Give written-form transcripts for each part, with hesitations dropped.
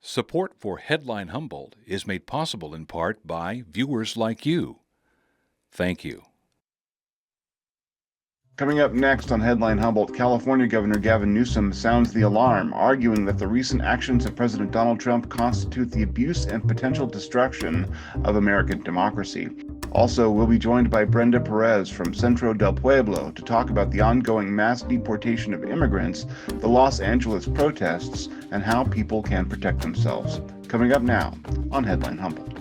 Support for Headline Humboldt is made possible in part by viewers like you. Thank you. Coming up next on Headline Humboldt, California Governor Gavin Newsom sounds the alarm, arguing that the recent actions of President Donald Trump constitute the abuse and potential destruction of American democracy. Also, we'll be joined by Brenda Perez from Centro del Pueblo to talk about the ongoing mass deportation of immigrants, the Los Angeles protests, and how people can protect themselves. Coming up now on Headline Humboldt.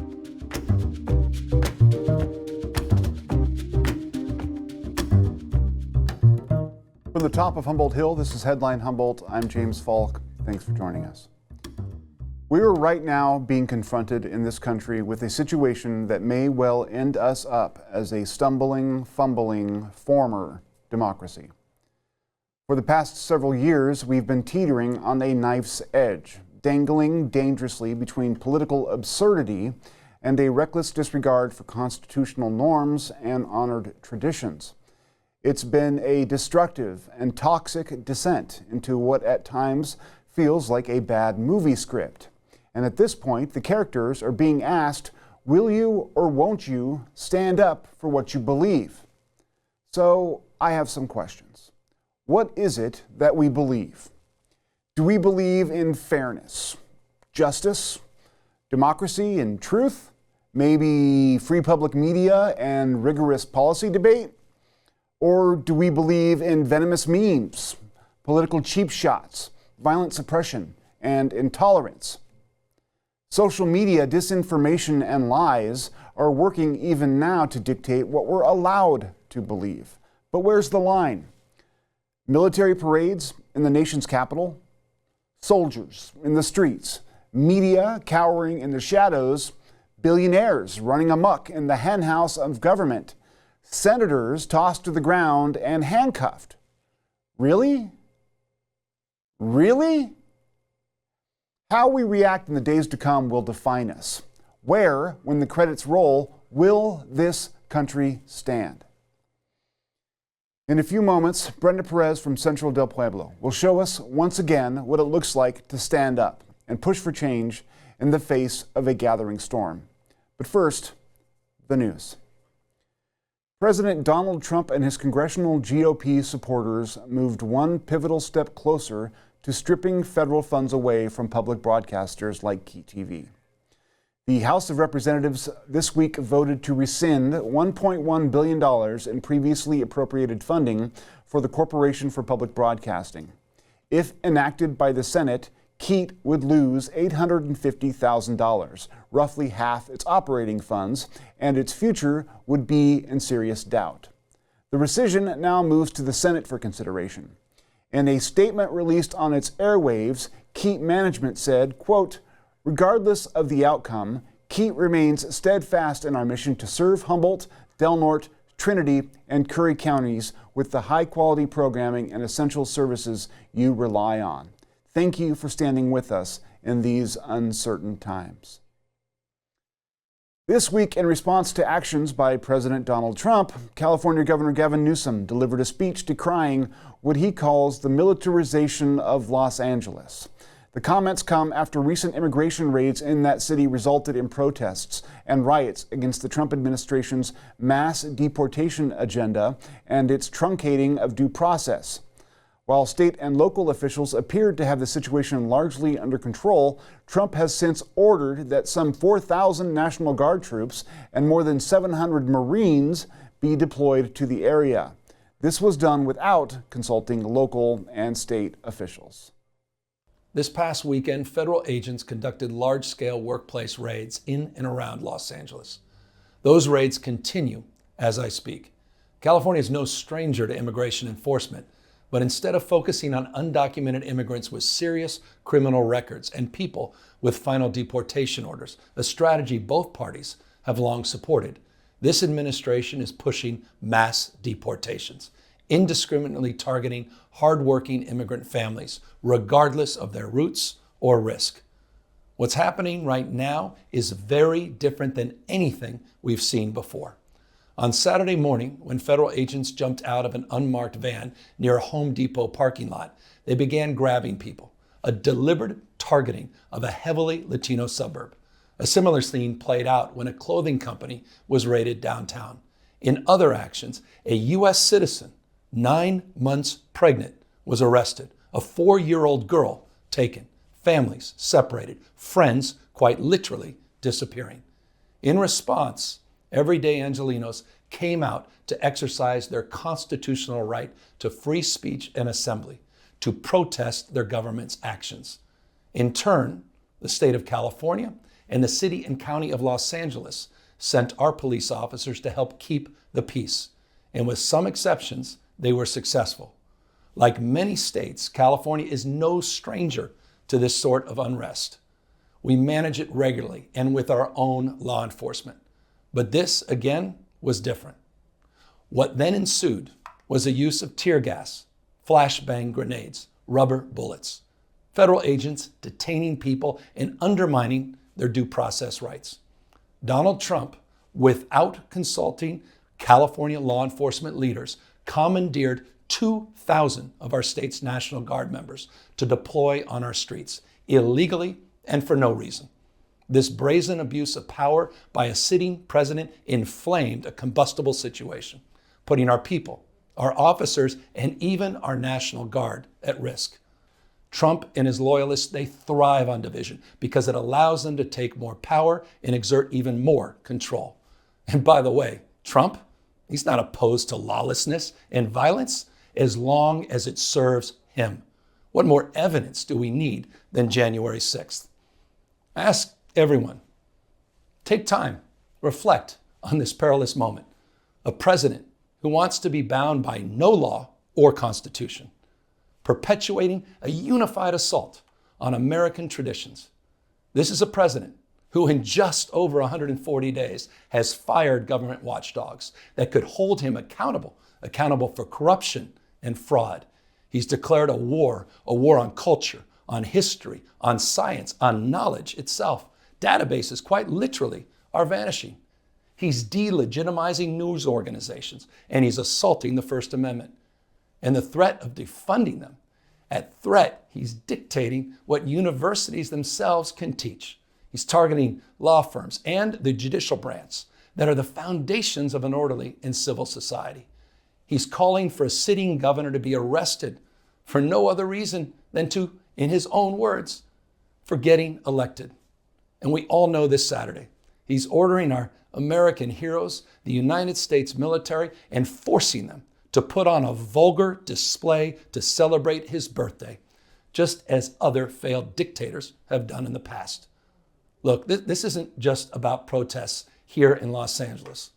From the top of Humboldt Hill, this is Headline Humboldt. I'm James Falk. Thanks for joining us. We are right now being confronted in this country with a situation that may well end us up as a stumbling, fumbling, former democracy. For the past several years, we've been teetering on a knife's edge, dangling dangerously between political absurdity and a reckless disregard for constitutional norms and honored traditions. It's been a destructive and toxic descent into what at times feels like a bad movie script. And at this point, the characters are being asked, will you or won't you stand up for what you believe? So I have some questions. What is it that we believe? Do we believe in fairness, justice, democracy and truth? Maybe free public media and rigorous policy debate? Or do we believe in venomous memes, political cheap shots, violent suppression, and intolerance? Social media disinformation and lies are working even now to dictate what we're allowed to believe. But where's the line? Military parades in the nation's capital, soldiers in the streets, media cowering in the shadows, billionaires running amok in the henhouse of government, senators tossed to the ground and handcuffed. Really? Really? How we react in the days to come will define us. Where, when the credits roll, will this country stand? In a few moments, Brenda Perez from Centro del Pueblo will show us once again what it looks like to stand up and push for change in the face of a gathering storm. But first, the news. President Donald Trump and his congressional GOP supporters moved one pivotal step closer to stripping federal funds away from public broadcasters like KEET TV. The House of Representatives this week voted to rescind $1.1 billion in previously appropriated funding for the Corporation for Public Broadcasting. If enacted by the Senate, KEET would lose $850,000, roughly half its operating funds, and its future would be in serious doubt. The rescission now moves to the Senate for consideration. In a statement released on its airwaves, KEET management said, quote, regardless of the outcome, KEET remains steadfast in our mission to serve Humboldt, Del Norte, Trinity, and Curry counties with the high-quality programming and essential services you rely on. Thank you for standing with us in these uncertain times. This week, in response to actions by President Donald Trump, California Governor Gavin Newsom delivered a speech decrying what he calls the militarization of Los Angeles. The comments come after recent immigration raids in that city resulted in protests and riots against the Trump administration's mass deportation agenda and its truncating of due process. While state and local officials appeared to have the situation largely under control, Trump has since ordered that some 4,000 National Guard troops and more than 700 Marines be deployed to the area. This was done without consulting local and state officials. This past weekend, federal agents conducted large-scale workplace raids in and around Los Angeles. Those raids continue as I speak. California is no stranger to immigration enforcement, but instead of focusing on undocumented immigrants with serious criminal records and people with final deportation orders, a strategy both parties have long supported, this administration is pushing mass deportations, indiscriminately targeting hardworking immigrant families, regardless of their roots or risk. What's happening right now is very different than anything we've seen before. On Saturday morning, when federal agents jumped out of an unmarked van near a Home Depot parking lot, they began grabbing people, a deliberate targeting of a heavily Latino suburb. A similar scene played out when a clothing company was raided downtown. In other actions, a U.S. citizen, 9 months pregnant, was arrested. A 4-year-old girl taken. Families separated. Friends, quite literally, disappearing. In response, everyday Angelenos came out to exercise their constitutional right to free speech and assembly, to protest their government's actions. In turn, the state of California and the city and county of Los Angeles sent our police officers to help keep the peace. And with some exceptions, they were successful. Like many states, California is no stranger to this sort of unrest. We manage it regularly and with our own law enforcement. But this, again, was different. What then ensued was a use of tear gas, flashbang grenades, rubber bullets, federal agents detaining people and undermining their due process rights. Donald Trump, without consulting California law enforcement leaders, commandeered 2,000 of our state's National Guard members to deploy on our streets, illegally and for no reason. This brazen abuse of power by a sitting president inflamed a combustible situation, putting our people, our officers, and even our National Guard at risk. Trump and his loyalists, they thrive on division because it allows them to take more power and exert even more control. And by the way, Trump, he's not opposed to lawlessness and violence as long as it serves him. What more evidence do we need than January 6th? Ask everyone. Take time, reflect on this perilous moment. A president who wants to be bound by no law or constitution, perpetuating a unified assault on American traditions. This is a president who in just over 140 days has fired government watchdogs that could hold him accountable for corruption and fraud. He's declared a war on culture, on history, on science, on knowledge itself. Databases, quite literally, are vanishing. He's delegitimizing news organizations, and he's assaulting the First Amendment. And the threat of defunding them, at threat, he's dictating what universities themselves can teach. He's targeting law firms and the judicial branch that are the foundations of an orderly and civil society. He's calling for a sitting governor to be arrested for no other reason than to, in his own words, for getting elected. And we all know this Saturday, he's ordering our American heroes, the United States military, and forcing them to put on a vulgar display to celebrate his birthday, just as other failed dictators have done in the past. Look, this isn't just about protests here in Los Angeles.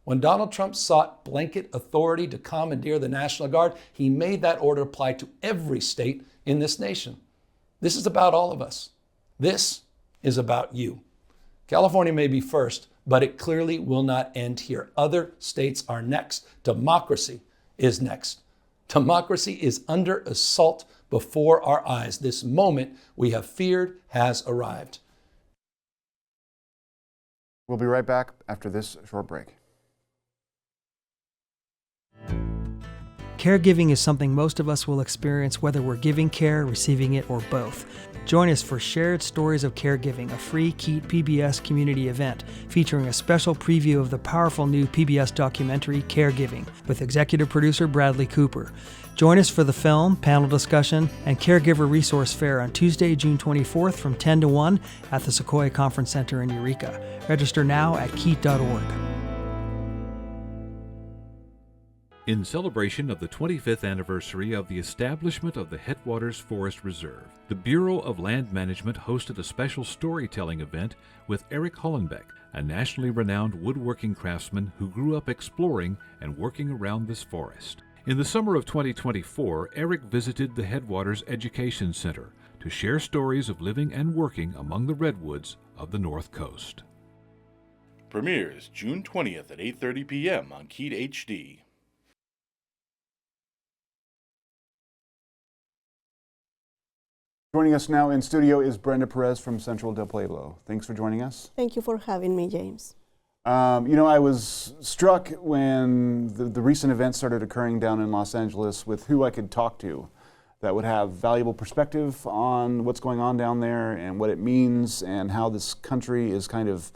When Donald Trump sought blanket authority to commandeer the National Guard, he made that order apply to every state in this nation. This is about all of us. This is about you. California may be first, but it clearly will not end here. Other states are next. Democracy is next. Democracy is under assault before our eyes. This moment we have feared has arrived. We'll be right back after this short break. Caregiving is something most of us will experience whether we're giving care, receiving it, or both. Join us for Shared Stories of Caregiving, a free KEET PBS community event featuring a special preview of the powerful new PBS documentary, Caregiving, with executive producer Bradley Cooper. Join us for the film, panel discussion, and caregiver resource fair on Tuesday, June 24th from 10 to 1 at the Sequoia Conference Center in Eureka. Register now at keet.org. In celebration of the 25th anniversary of the establishment of the Headwaters Forest Reserve, the Bureau of Land Management hosted a special storytelling event with Eric Hollenbeck, a nationally renowned woodworking craftsman who grew up exploring and working around this forest. In the summer of 2024, Eric visited the Headwaters Education Center to share stories of living and working among the redwoods of the North Coast. Premieres June 20th at 8:30 p.m. on KEET HD. Joining us now in studio is Brenda Perez from Centro del Pueblo. Thanks for joining us. Thank you for having me, James. I was struck when the recent events started occurring down in Los Angeles with who I could talk to that would have valuable perspective on what's going on down there and what it means and how this country is kind of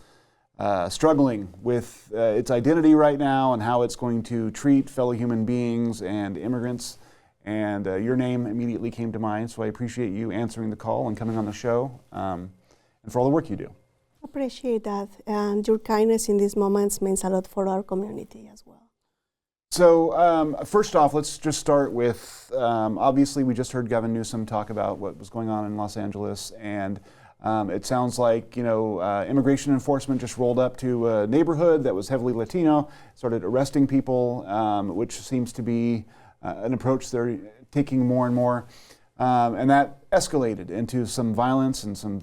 struggling with its identity right now and how it's going to treat fellow human beings and immigrants. And your name immediately came to mind, so I appreciate you answering the call and coming on the show, and for all the work you do. Appreciate that, and your kindness in these moments means a lot for our community as well. So first off, let's just start with, obviously we just heard Gavin Newsom talk about what was going on in Los Angeles, and it sounds like, immigration enforcement just rolled up to a neighborhood that was heavily Latino, started arresting people, which seems to be an approach they're taking more and more. And that escalated into some violence and some,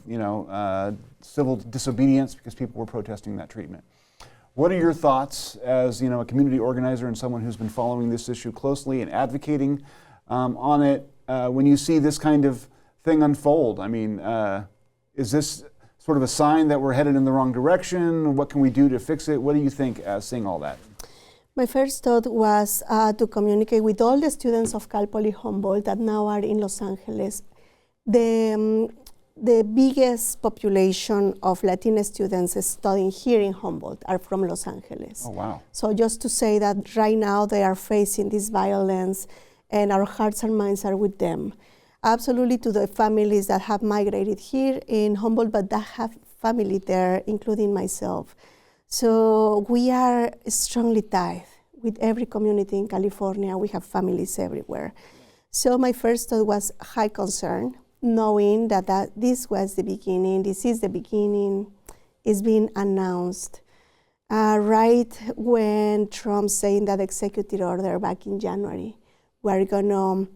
civil disobedience because people were protesting that treatment. What are your thoughts as, a community organizer and someone who's been following this issue closely and advocating on it when you see this kind of thing unfold? I mean, is this sort of a sign that we're headed in the wrong direction? What can we do to fix it? What do you think seeing all that? My first thought was to communicate with all the students of Cal Poly Humboldt that now are in Los Angeles. The biggest population of Latina students studying here in Humboldt are from Los Angeles. Oh, wow. So just to say that right now they are facing this violence and our hearts and minds are with them. Absolutely to the families that have migrated here in Humboldt, but that have family there, including myself. So we are strongly tied with every community in California. We have families everywhere. So my first thought was high concern, knowing that this was the beginning, this is the beginning, is being announced. Right when Trump saying that executive order back in January, we're gonna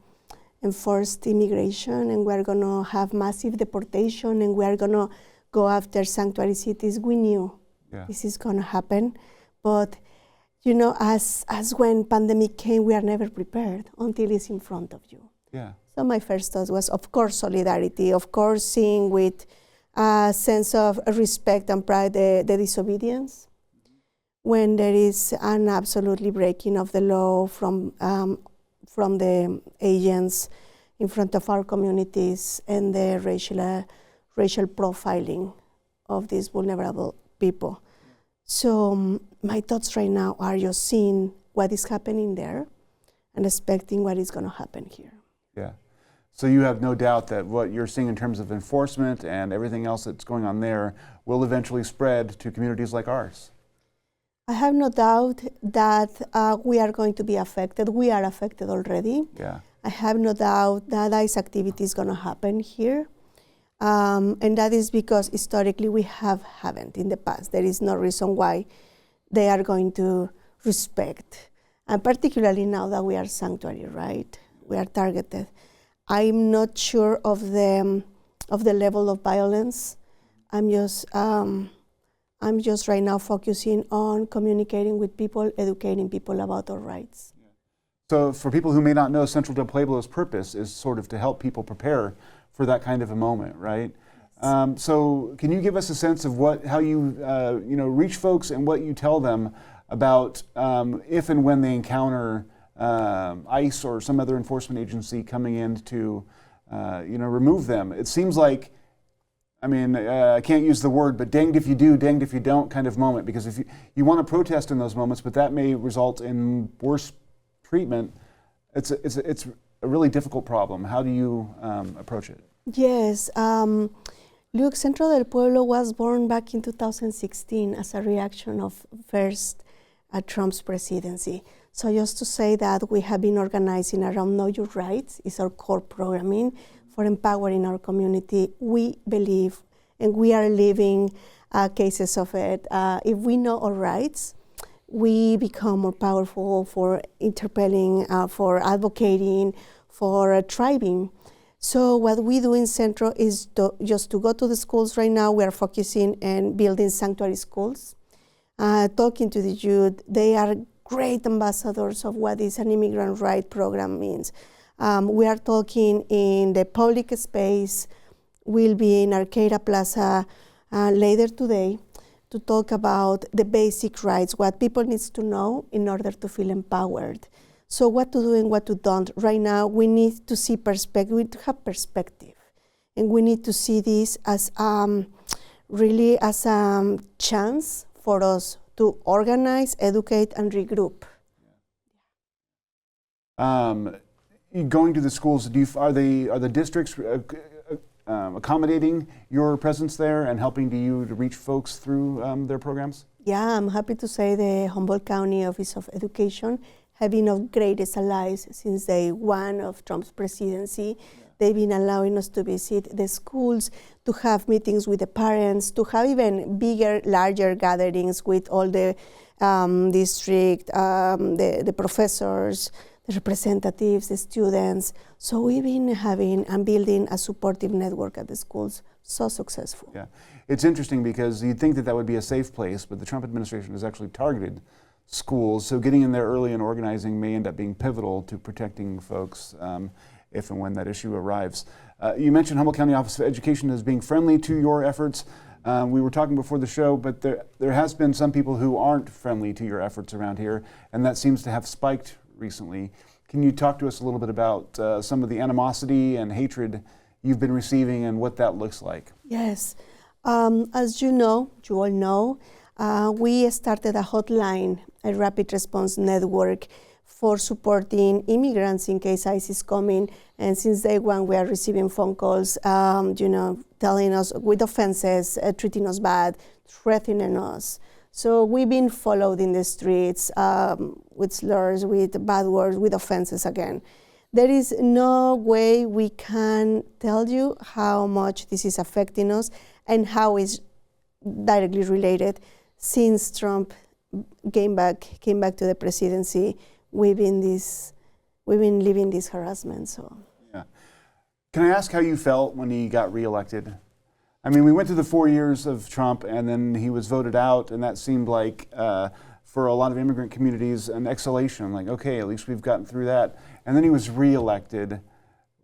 enforce immigration and we're gonna have massive deportation and we're gonna go after sanctuary cities, we knew this is gonna happen. But as when pandemic came, we are never prepared until it's in front of you. Yeah. So my first thought was, of course, solidarity, of course, seeing with a sense of respect and pride the disobedience. When there is an absolutely breaking of the law from the agents in front of our communities and the racial profiling of these vulnerable people. So my thoughts right now are just seeing what is happening there and expecting what is going to happen here. Yeah. So you have no doubt that what you're seeing in terms of enforcement and everything else that's going on there will eventually spread to communities like ours. I have no doubt that we are going to be affected. We are affected already. Yeah. I have no doubt that ICE activity is going to happen here. And that is because historically we haven't in the past. There is no reason why they are going to respect. And particularly now that we are sanctuary, right? We are targeted. I'm not sure of the level of violence. I'm just right now focusing on communicating with people, educating people about our rights. So for people who may not know, Centro del Pueblo's purpose is sort of to help people prepare for that kind of a moment, right? So can you give us a sense of how you reach folks and what you tell them about if and when they encounter ICE or some other enforcement agency coming in to remove them? It seems like, I can't use the word, but danged if you do, danged if you don't kind of moment, because if you want to protest in those moments, but that may result in worse treatment, it's a really difficult problem. How do you approach it? Yes. Look, Centro del Pueblo was born back in 2016 as a reaction of first Trump's presidency. So just to say that we have been organizing around Know Your Rights is our core programming for empowering our community. We believe, and we are living cases of it, if we know our rights, we become more powerful for interpelling, for advocating, for thriving. So what we do in Centro is just to go to the schools right now. We are focusing on building sanctuary schools, talking to the youth. They are great ambassadors of what is an immigrant right program means. We are talking in the public space. We'll be in Arcata Plaza later today to talk about the basic rights, what people need to know in order to feel empowered. So what to do and what to don't. Right now, we need to see perspective. We need to have perspective, and we need to see this as really as a chance for us to organize, educate, and regroup. Going to the schools, are the districts accommodating your presence there and helping you to reach folks through their programs? Yeah, I'm happy to say the Humboldt County Office of Education have been of greatest allies since day one of Trump's presidency. Yeah. They've been allowing us to visit the schools, to have meetings with the parents, to have even bigger, larger gatherings with all the district, the professors, the representatives, the students. So we've been having and building a supportive network at the schools, so successful. Yeah, it's interesting because you'd think that that would be a safe place, but the Trump administration has actually targeted schools. So getting in there early and organizing may end up being pivotal to protecting folks if and when that issue arrives. You mentioned Humboldt County Office of Education as being friendly to your efforts. We were talking before the show, but there has been some people who aren't friendly to your efforts around here, and that seems to have spiked recently. Can you talk to us a little bit about some of the animosity and hatred you've been receiving and what that looks like? Yes. As you all know, we started a hotline, a rapid response network for supporting immigrants in case ICE is coming. And since day one, we are receiving phone calls, telling us with offenses, treating us bad, threatening us. So we've been followed in the streets with slurs, with bad words, with offenses again. There is no way we can tell you how much this is affecting us and how it's directly related. Since Trump came back to the presidency, we've been living this harassment. So. Yeah. Can I ask how you felt when he got reelected? I mean, we went through the 4 years of Trump, and then he was voted out, and that seemed like, for a lot of immigrant communities, an exhalation. Like, okay, at least we've gotten through that. And then he was reelected.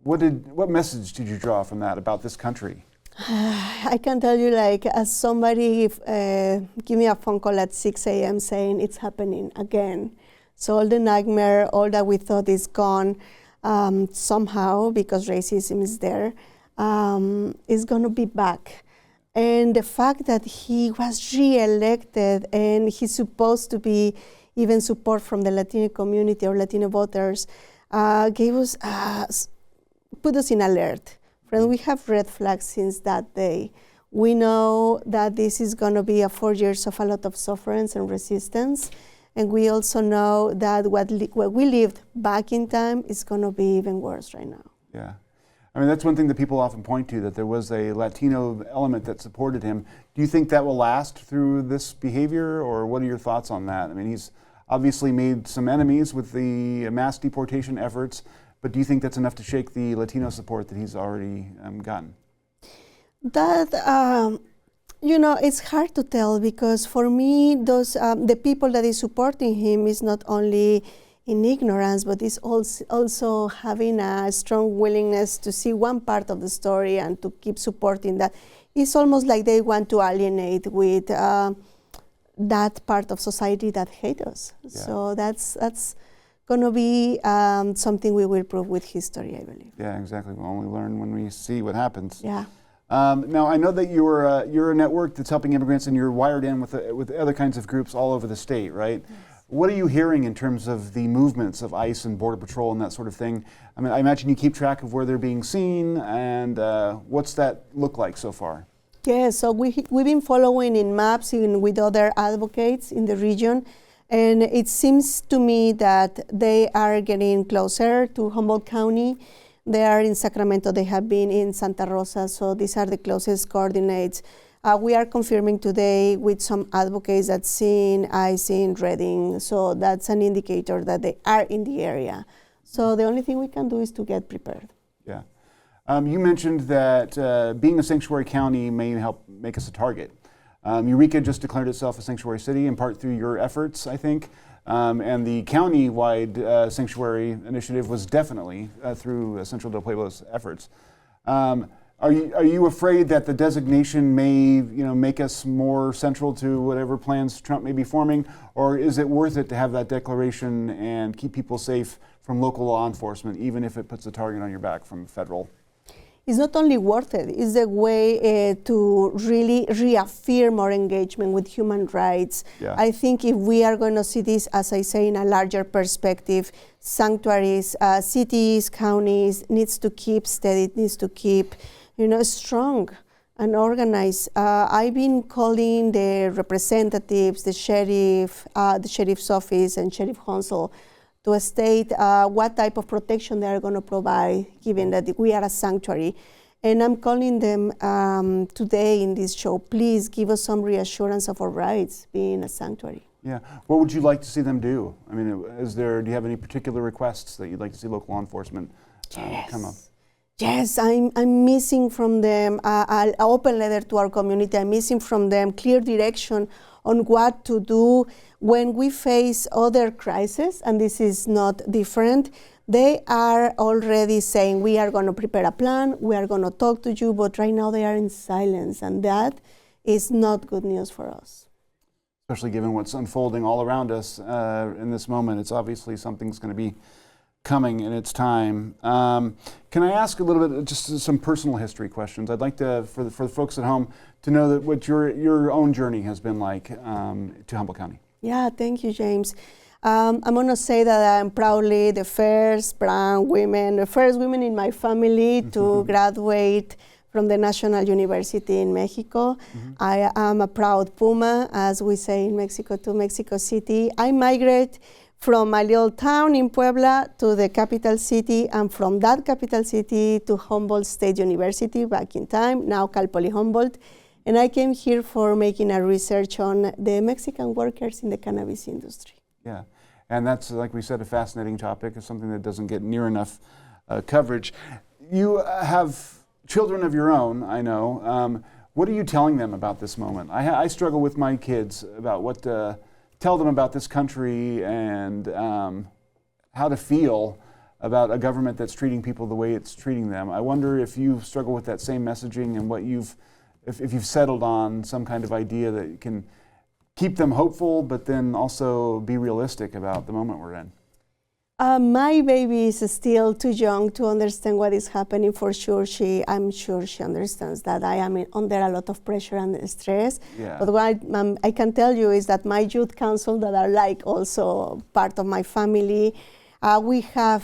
What message did you draw from that about this country? I can tell you, like, as somebody give me a phone call at 6 a.m. saying it's happening again. So all the nightmare, all that we thought is gone somehow because racism is there. Is going to be back. And the fact that he was re-elected and he's supposed to be even support from the Latino community or Latino voters gave us, put us in alert. Friends, we have red flags since that day. We know that this is going to be a 4 years of a lot of sufferance and resistance. And we also know that what we lived back in time is going to be even worse right now. Yeah. I mean, that's one thing that people often point to, that there was a Latino element that supported him. Do you think that will last through this behavior, or what are your thoughts on that? I mean, he's obviously made some enemies with the mass deportation efforts, but do you think that's enough to shake the Latino support that he's already gotten? That, it's hard to tell, because for me, those the people that is supporting him is not only in ignorance, but is also having a strong willingness to see one part of the story and to keep supporting that. It's almost like they want to alienate with that part of society that hate us. Yeah. So that's going to be something we will prove with history, I believe. Yeah, exactly. We'll only learn when we see what happens. Yeah. Now, I know that you're a network that's helping immigrants, and you're wired in with other kinds of groups all over the state, right? Yes. What are you hearing in terms of the movements of ICE and Border Patrol and that sort of thing? I mean, I imagine you keep track of where they're being seen, and what's that look like so far? Yeah, so we've been following in maps with other advocates in the region, and it seems to me that they are getting closer to Humboldt County. They are in Sacramento, they have been in Santa Rosa, so these are the closest coordinates. We are confirming today with some advocates that seen ICE in Redding, so that's an indicator that they are in the area. So the only thing we can do is to get prepared. Yeah. You mentioned that being a sanctuary county may help make us a target. Eureka just declared itself a sanctuary city, in part through your efforts, I think. And the county-wide sanctuary initiative was definitely through Centro del Pueblo's efforts. Are you afraid that the designation may make us more central to whatever plans Trump may be forming, or is it worth it to have that declaration and keep people safe from local law enforcement, even if it puts a target on your back from federal? It's not only worth it, it's a way to really reaffirm our engagement with human rights. Yeah. I think if we are going to see this, as I say, in a larger perspective, sanctuaries, cities, counties, needs to keep steady, needs to keep strong and organized. I've been calling the representatives, the sheriff's office and sheriff council to state what type of protection they are going to provide, given that we are a sanctuary. And I'm calling them today in this show, please give us some reassurance of our rights being a sanctuary. Yeah. What would you like to see them do? I mean, do you have any particular requests that you'd like to see local law enforcement come up? Yes, I'm missing from them an open letter to our community. I'm missing from them clear direction on what to do when we face other crises, and this is not different. They are already saying, we are going to prepare a plan, we are going to talk to you, but right now they are in silence, and that is not good news for us. Especially given what's unfolding all around us in this moment. It's obviously something's going to be coming in its time. Can I ask a little bit, just some personal history questions? I'd like to, for the folks at home, to know that what your own journey has been like to Humboldt County. Yeah, thank you, James. I'm going to say that I'm proudly the first brown women, the first women in my family to graduate from the National University in Mexico. I am a proud Puma, as we say in Mexico, to Mexico City. I migrate from a little town in Puebla to the capital city, and from that capital city to Humboldt State University back in time, now Cal Poly Humboldt. And I came here for making a research on the Mexican workers in the cannabis industry. Yeah, and that's, like we said, a fascinating topic. It's something that doesn't get near enough coverage. You have children of your own, I know. What are you telling them about this moment? I struggle with my kids about what to tell them about this country and how to feel about a government that's treating people the way it's treating them. I wonder if you struggle with that same messaging and what if you've settled on some kind of idea that you can keep them hopeful, but then also be realistic about the moment we're in. My baby is still too young to understand what is happening for sure. I'm sure she understands that I am under a lot of pressure and stress. Yeah. But what I can tell you is that my youth council that are like also part of my family, we have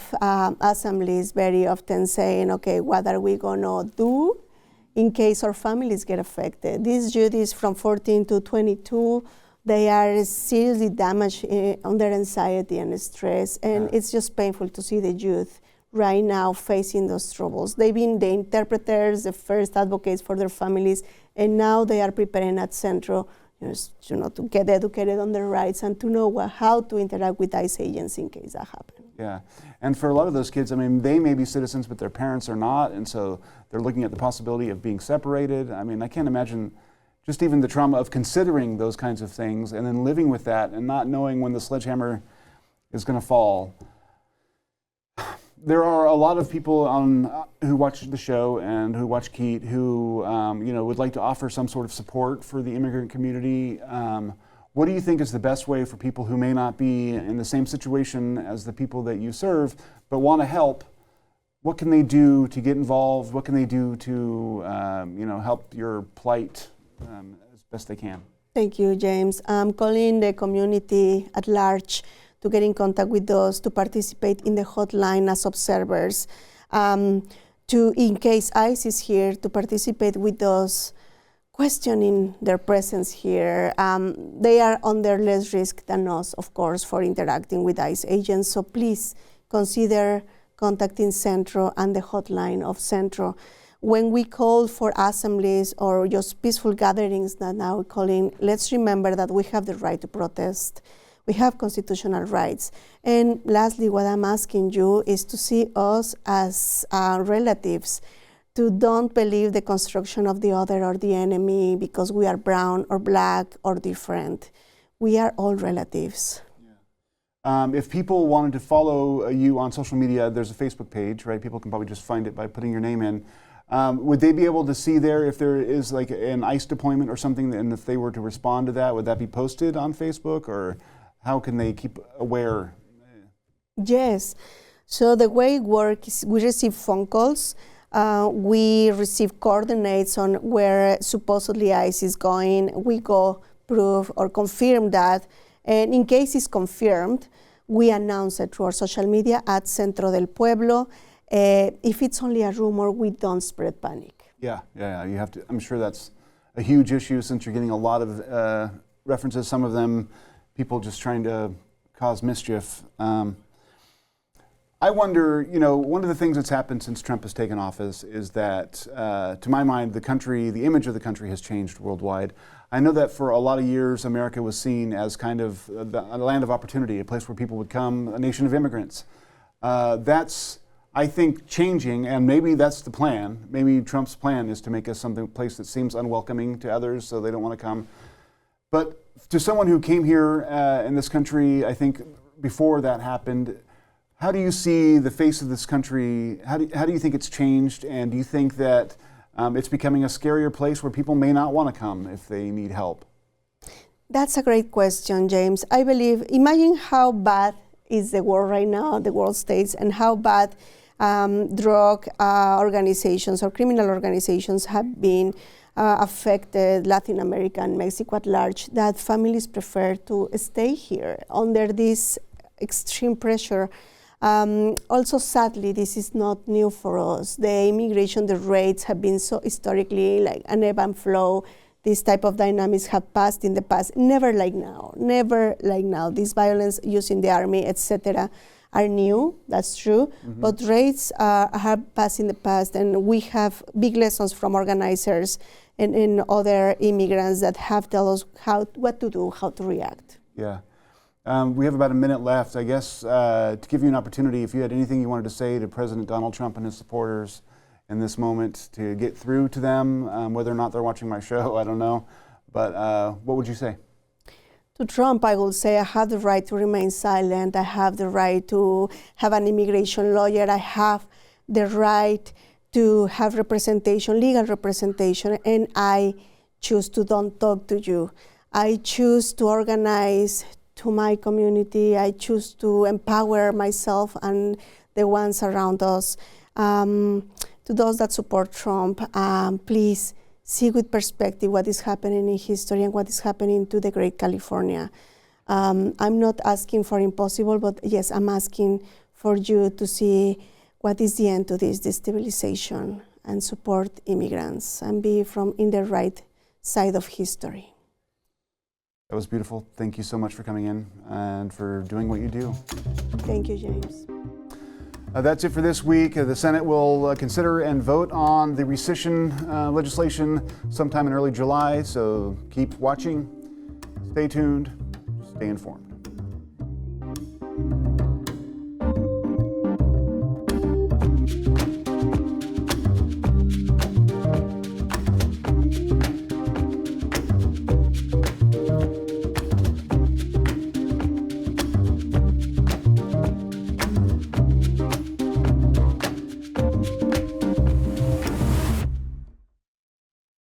assemblies very often saying, okay, what are we gonna do in case our families get affected? These youth is from 14 to 22. They are seriously damaged on their anxiety and stress, and it's just painful to see the youth right now facing those troubles. They've been the interpreters, the first advocates for their families, and now they are preparing at Centro, to get educated on their rights and to know how to interact with ICE agents in case that happens. Yeah, and for a lot of those kids, I mean, they may be citizens, but their parents are not, and so they're looking at the possibility of being separated. I mean, I can't imagine just even the trauma of considering those kinds of things and then living with that and not knowing when the sledgehammer is going to fall. There are a lot of people who watch the show and who watch KEET who would like to offer some sort of support for the immigrant community. What do you think is the best way for people who may not be in the same situation as the people that you serve but want to help? What can they do to get involved? What can they do to help your plight as best they can? Thank you, James. I'm calling the community at large to get in contact with those, to participate in the hotline as observers, in case ICE is here, to participate with those questioning their presence here. They are under less risk than us, of course, for interacting with ICE agents, so please consider contacting Centro and the hotline of Centro. When we call for assemblies or just peaceful gatherings that now we're calling, let's remember that we have the right to protest. We have constitutional rights. And lastly, what I'm asking you is to see us as relatives, to don't believe the construction of the other or the enemy because we are brown or black or different. We are all relatives. If people wanted to follow you on social media, there's a Facebook page, right? People can probably just find it by putting your name in. Would they be able to see there if there is like an ICE deployment or something, and if they were to respond to that, would that be posted on Facebook, or how can they keep aware? Yes. So the way it works is we receive phone calls. We receive coordinates on where supposedly ICE is going. We go prove or confirm that. And in case it's confirmed, we announce it through our social media at Centro del Pueblo. If it's only a rumor, we don't spread panic. Yeah. You have to. I'm sure that's a huge issue since you're getting a lot of references. Some of them, people just trying to cause mischief. I wonder, one of the things that's happened since Trump has taken office is that, to my mind, the image of the country has changed worldwide. I know that for a lot of years, America was seen as kind of a land of opportunity, a place where people would come, a nation of immigrants. That's, I think, changing, and maybe that's the plan. Maybe Trump's plan is to make us a place that seems unwelcoming to others, so they don't want to come. But to someone who came here in this country, I think before that happened, how do you see the face of this country? How do you think it's changed? And do you think that it's becoming a scarier place where people may not want to come if they need help? That's a great question, James. I believe, imagine how bad is the world right now, the world states, and how bad drug organizations or criminal organizations have been affected Latin America and Mexico at large, that families prefer to stay here under this extreme pressure. Also, sadly, this is not new for us. The immigration, the rates have been so historically like an ebb and flow. These type of dynamics have passed in the past, never like now, never like now. This violence using the army, etc., are new, that's true, but rates have passed in the past, and we have big lessons from organizers and other immigrants that have told us what to do, how to react. Yeah. We have about a minute left. I guess to give you an opportunity, if you had anything you wanted to say to President Donald Trump and his supporters in this moment to get through to them, whether or not they're watching my show, I don't know. But what would you say? To Trump, I would say I have the right to remain silent. I have the right to have an immigration lawyer. I have the right to have representation, legal representation, and I choose to don't talk to you. I choose to organize to my community. I choose to empower myself and the ones around us. To those that support Trump, please see with perspective what is happening in history and what is happening to the great California. I'm not asking for impossible, but yes, I'm asking for you to see what is the end to this destabilization and support immigrants and be in the right side of history. That was beautiful. Thank you so much for coming in and for doing what you do. Thank you, James. That's it for this week. The Senate will consider and vote on the rescission legislation sometime in early July, so keep watching, stay tuned, stay informed.